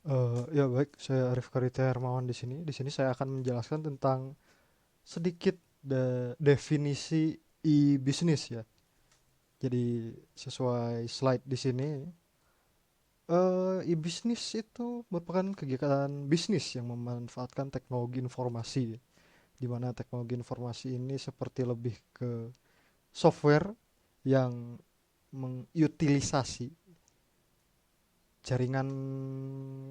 Ya baik, saya Arif Karita Hermawan di sini. Di sini saya akan menjelaskan tentang sedikit definisi e-bisnis ya. Jadi sesuai slide di sini, e-bisnis itu merupakan kegiatan bisnis yang memanfaatkan teknologi informasi, di mana teknologi informasi ini seperti lebih ke software yang mengutilisasi jaringan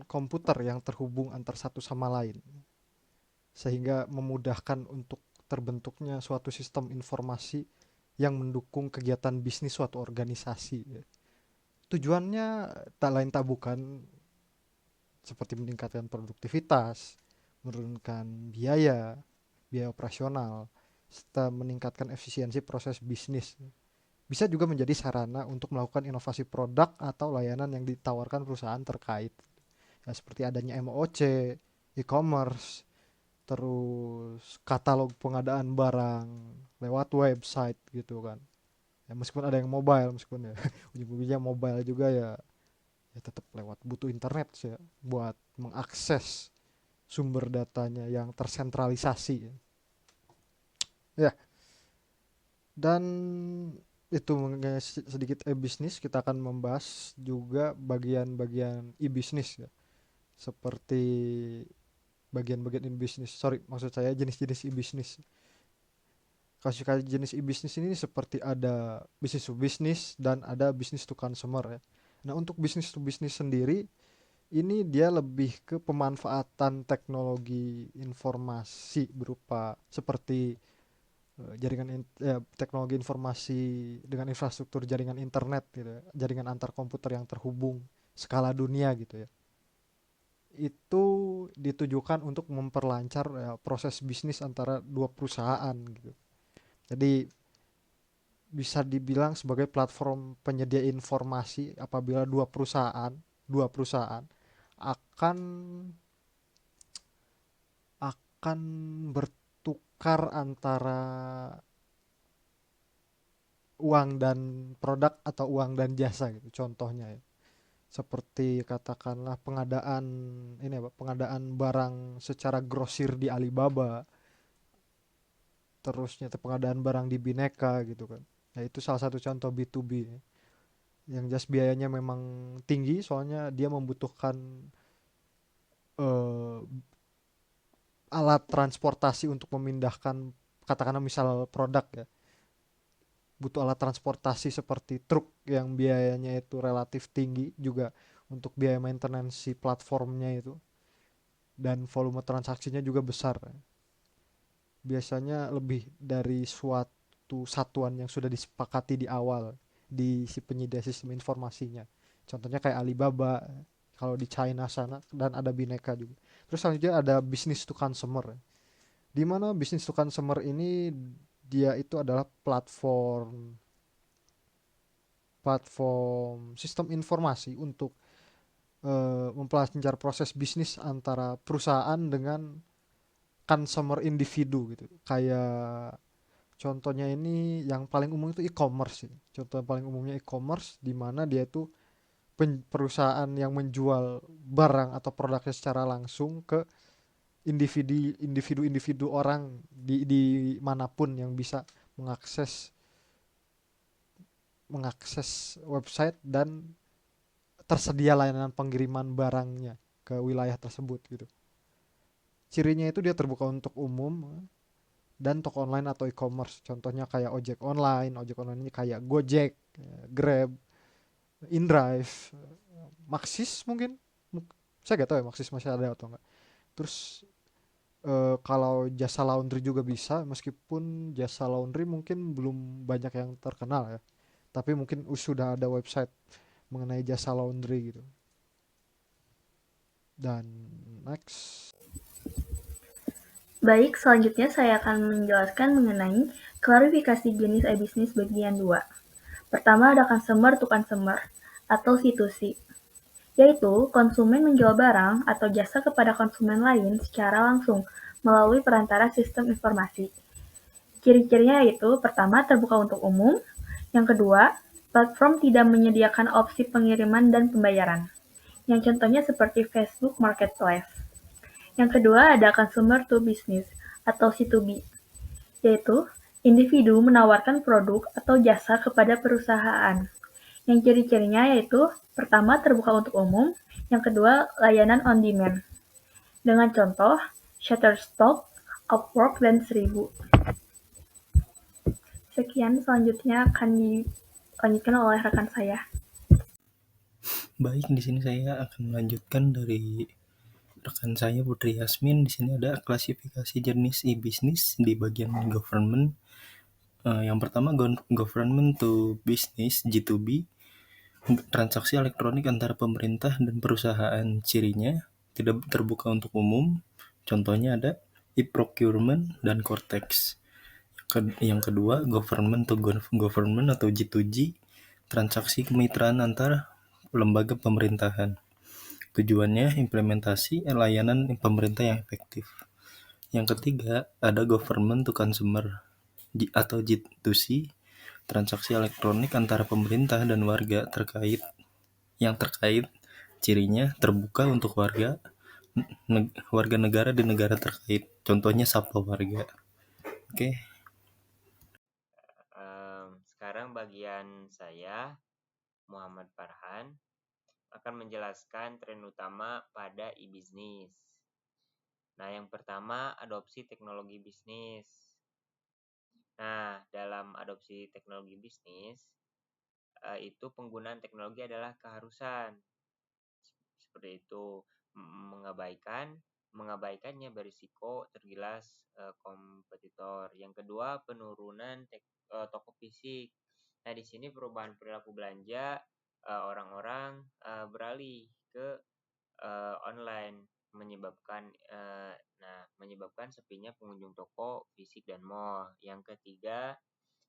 komputer yang terhubung antar satu sama lain, sehingga memudahkan untuk terbentuknya suatu sistem informasi yang mendukung kegiatan bisnis suatu organisasi. Tujuannya tak lain tak bukan seperti meningkatkan produktivitas, menurunkan biaya, biaya operasional, serta meningkatkan efisiensi proses bisnis. Bisa juga menjadi sarana untuk melakukan inovasi produk atau layanan yang ditawarkan perusahaan terkait. Ya, seperti adanya MOC, e-commerce, terus katalog pengadaan barang lewat website gitu kan. Ya, meskipun ada yang mobile, meskipun ya ujung-ujungnya mobile juga ya, ya tetap lewat butuh internet sih ya, buat mengakses sumber datanya yang tersentralisasi. Ya, dan itu mengenai sedikit e-bisnis, kita akan membahas juga bagian-bagian e-bisnis ya. Seperti bagian-bagian e-bisnis, sorry maksud saya jenis-jenis e-bisnis. Kasus jenis e-bisnis ini seperti ada bisnis to bisnis dan ada bisnis to consumer ya. Nah, untuk bisnis to bisnis sendiri ini dia lebih ke pemanfaatan teknologi informasi berupa seperti teknologi informasi dengan infrastruktur jaringan internet gitu ya, jaringan antar komputer yang terhubung skala dunia gitu ya. Itu ditujukan untuk memperlancar ya, proses bisnis antara dua perusahaan gitu. Jadi bisa dibilang sebagai platform penyedia informasi apabila dua perusahaan akan akan bertukar antara uang dan produk atau uang dan jasa gitu contohnya ya. Seperti katakanlah pengadaan barang secara grosir di Alibaba, terusnya pengadaan barang di Bineka gitu kan. Nah, itu salah satu contoh B2B ya. Yang jelas biayanya memang tinggi soalnya dia membutuhkan eh, alat transportasi untuk memindahkan katakanlah misal produk ya, butuh alat transportasi seperti truk yang biayanya itu relatif tinggi juga untuk biaya maintenance si platformnya itu, dan volume transaksinya juga besar, biasanya lebih dari suatu satuan yang sudah disepakati di awal di si penyedia sistem informasinya, contohnya kayak Alibaba kalau di China sana, dan ada Bineka juga. Terus selanjutnya ada business to consumer, di mana business to consumer ini dia itu adalah platform platform sistem informasi untuk mempelancar proses bisnis antara perusahaan dengan consumer individu gitu. Kayak contohnya ini yang paling umum itu e-commerce sih. Contoh yang paling umumnya e-commerce di mana dia itu perusahaan yang menjual barang atau produknya secara langsung ke individu-individu orang di manapun yang bisa mengakses mengakses website dan tersedia layanan pengiriman barangnya ke wilayah tersebut gitu. Cirinya itu dia terbuka untuk umum dan toko online atau e-commerce. Contohnya kayak ojek online ini kayak Gojek, Grab, InDrive, Maxis mungkin. Saya gak tahu ya Maxis masih ada atau enggak. Terus kalau jasa laundry juga bisa, meskipun jasa laundry mungkin belum banyak yang terkenal ya. Tapi mungkin sudah ada website mengenai jasa laundry gitu. Dan next. Baik, selanjutnya saya akan menjelaskan mengenai klarifikasi jenis e-bisnis bagian 2. Pertama ada consumer to consumer atau C2C, yaitu konsumen menjual barang atau jasa kepada konsumen lain secara langsung melalui perantara sistem informasi. Ciri-cirinya yaitu pertama terbuka untuk umum, yang kedua platform tidak menyediakan opsi pengiriman dan pembayaran, yang contohnya seperti Facebook Marketplace. Yang kedua ada consumer to business atau C2B, yaitu individu menawarkan produk atau jasa kepada perusahaan. Yang ciri-cirinya yaitu pertama terbuka untuk umum, yang kedua layanan on demand. Dengan contoh Shutterstock, Upwork, dan Seribu. Sekian selanjutnya akan dilanjutkan oleh rekan saya. Baik, di sini saya akan melanjutkan dari rekan saya Putri Yasmin. Di sini ada klasifikasi jenis e-business di bagian government. Yang pertama government to business G2B, transaksi elektronik antara pemerintah dan perusahaan. Cirinya tidak terbuka untuk umum. Contohnya ada e-procurement dan Cortex. Yang kedua government to government atau G2G, transaksi kemitraan antar lembaga pemerintahan. Tujuannya implementasi layanan pemerintah yang efektif. Yang ketiga, ada government to consumer atau G2C, transaksi elektronik antara pemerintah dan warga terkait. Cirinya terbuka untuk warga negara di negara terkait. Contohnya sapa warga. Oke. Sekarang bagian saya, Muhammad Farhan, akan menjelaskan tren utama pada e-bisnis. Nah, yang pertama, adopsi teknologi bisnis. Nah, dalam adopsi teknologi bisnis, itu penggunaan teknologi adalah keharusan. Seperti itu, mengabaikannya berisiko tergilas kompetitor. Yang kedua, penurunan toko fisik. Nah, di sini perubahan perilaku belanja, orang-orang beralih ke online, menyebabkan sepinya pengunjung toko fisik dan mall. Yang ketiga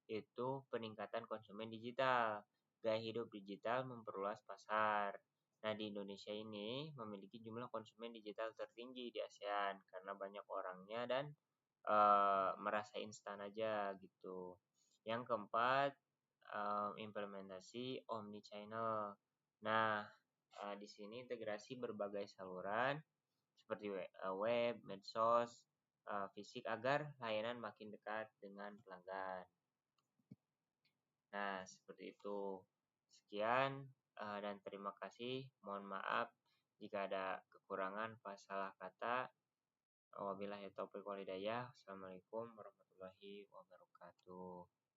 itu peningkatan konsumen digital. Gaya hidup digital memperluas pasar. Nah, di Indonesia ini memiliki jumlah konsumen digital tertinggi di ASEAN karena banyak orangnya dan merasa instan aja gitu. Yang keempat, implementasi omnichannel. Nah, di sini integrasi berbagai saluran seperti web, medsos, fisik agar layanan makin dekat dengan pelanggan. Nah, seperti itu. Sekian dan terima kasih. Mohon maaf jika ada kekurangan salah kata. Wabillahi taufiq wal hidayah. Assalamualaikum warahmatullahi wabarakatuh.